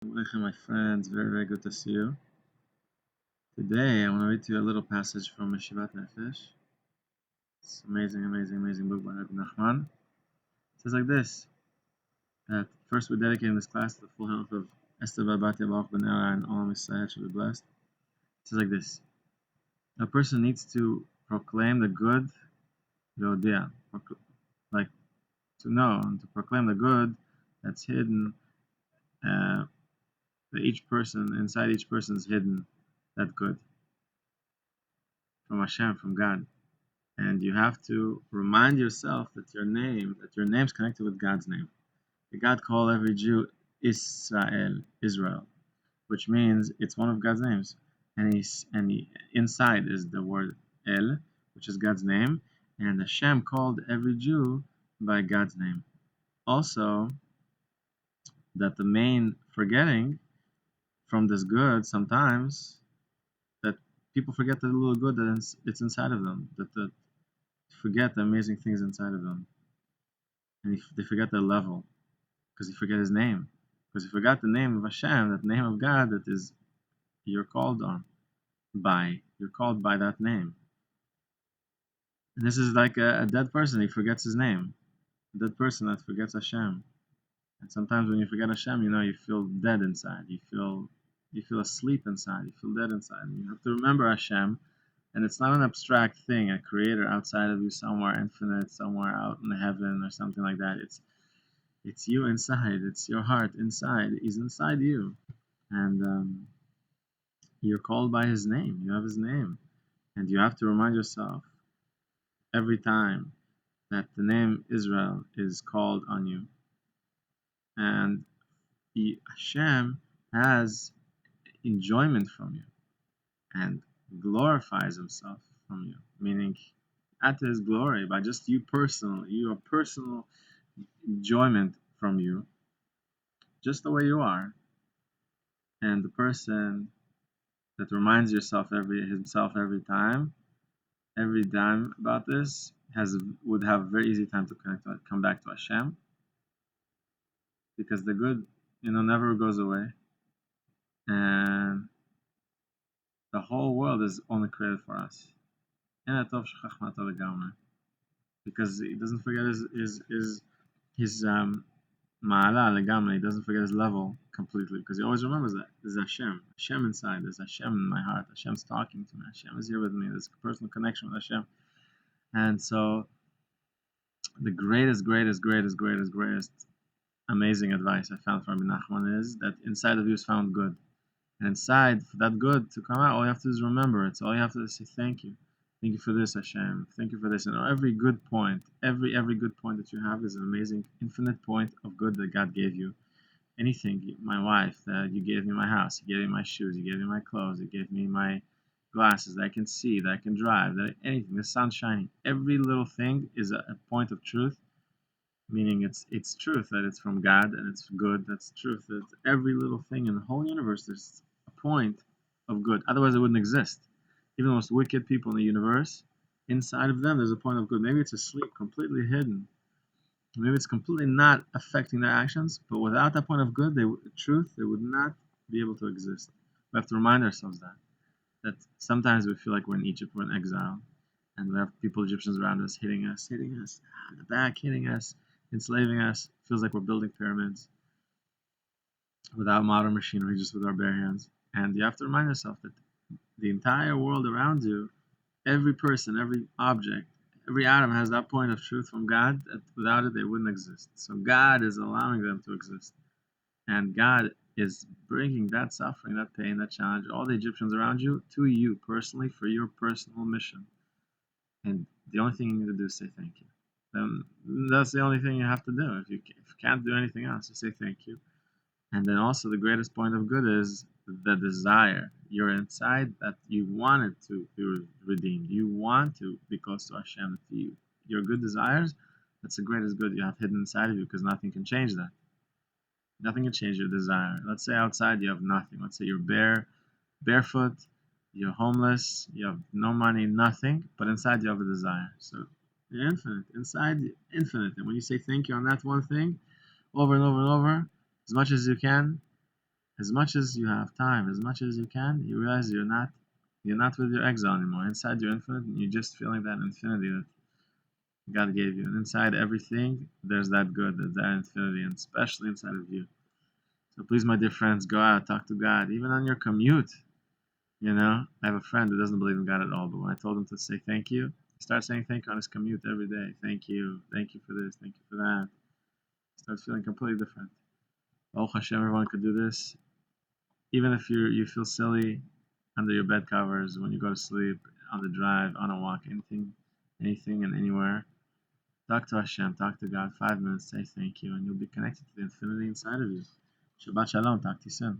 Aleichem, my friends, very, very good to see you. Today, I want to read to you a little passage from Yeshivat Nefesh. It's amazing, amazing, amazing book by Rebbe Nachman. It says like this, that first we're dedicating this class to the full health of Esther Babatia Baruch Benera and all Messiah should be blessed. It says like this, a person needs to proclaim the good, Yodia, like to know and to proclaim the good that's hidden, that each person, inside each person is hidden, that good. From Hashem, from God. And you have to remind yourself that your name's connected with God's name. God called every Jew Israel, which means it's one of God's names. And inside is the word El, which is God's name, and Hashem called every Jew by God's name. Also, that the main forgetting from this good sometimes, that people forget the little good that it's inside of them, that forget the amazing things inside of them, and they forget their level, because they forget His name, because they forgot the name of Hashem, that name of God that is you're called by that name. And this is like a dead person. He forgets his name. A dead person that forgets Hashem. And sometimes when you forget Hashem, you feel dead inside. You feel asleep inside. You feel dead inside. And you have to remember Hashem. And it's not an abstract thing, a creator outside of you somewhere infinite, somewhere out in heaven or something like that. It's you inside. It's your heart inside. He's inside you. And you're called by His name. You have His name. And you have to remind yourself every time that the name Israel is called on you. And Hashem has enjoyment from you and glorifies Himself from you, meaning add to His glory by just your personal enjoyment from you, just the way you are. And the person that reminds himself every time about this would have a very easy time to come back to Hashem, because the good never goes away, and the whole world is only created for us. Because he doesn't forget his ma'ala legamri. He doesn't forget his level completely, because he always remembers that there's Hashem inside. There's Hashem in my heart. Hashem's talking to me. Hashem is here with me. There's a personal connection with Hashem. And so the greatest amazing advice I found from Rebbe Nachman is that inside of you is found good. And inside, for that good to come out, all you have to do is remember it. So all you have to do is say thank you. Thank you for this, Hashem. Thank you for this. And every good point, every good point that you have is an amazing, infinite point of good that God gave you. Anything, my wife, that you gave me my house, you gave me my shoes, you gave me my clothes, you gave me my glasses that I can see, that I can drive, anything, the sun's shining. Every little thing is a point of truth, meaning it's truth, that it's from God and it's good. That's truth. That every little thing in the whole universe, there's a point of good. Otherwise, it wouldn't exist. Even the most wicked people in the universe, inside of them, there's a point of good. Maybe it's asleep, completely hidden. Maybe it's completely not affecting their actions. But without that point of good, truth, they would not be able to exist. We have to remind ourselves that sometimes we feel like we're in Egypt, we're in exile, and we have Egyptians around us, hitting us on the back, hitting us, enslaving us. Feels like we're building pyramids without modern machinery, just with our bare hands. And you have to remind yourself that the entire world around you, every person, every object, every atom has that point of truth from God, that without it they wouldn't exist. So God is allowing them to exist. And God is bringing that suffering, that pain, that challenge, all the Egyptians around you, to you personally, for your personal mission. And the only thing you need to do is say thank you. Then that's the only thing you have to do. If you can't do anything else, just say thank you. And then also the greatest point of good is the desire. You're inside that you want it to be redeemed. You want to be close to Hashem. Your good desires, that's the greatest good you have hidden inside of you, because nothing can change that. Nothing can change your desire. Let's say outside you have nothing. Let's say you're barefoot, you're homeless, you have no money, nothing, but inside you have a desire. So you're infinite. Inside, infinite. And when you say thank you on that one thing, over and over and over, as much as you can, as much as you have time, as much as you can, you realize you're not with your exile anymore. Inside your infinite, you're just feeling that infinity that God gave you. And inside everything, there's that good, there's that infinity, and especially inside of you. So please, my dear friends, go out, talk to God, even on your commute. I have a friend who doesn't believe in God at all, but when I told him to say thank you, he starts saying thank you on his commute every day. Thank you for this, thank you for that. He starts feeling completely different. Baruch Hashem, everyone could do this. Even if you feel silly under your bed covers, when you go to sleep, on the drive, on a walk, anything and anywhere, talk to Hashem, talk to God, 5 minutes, say thank you, and you'll be connected to the infinity inside of you. Shabbat Shalom, talk to you soon.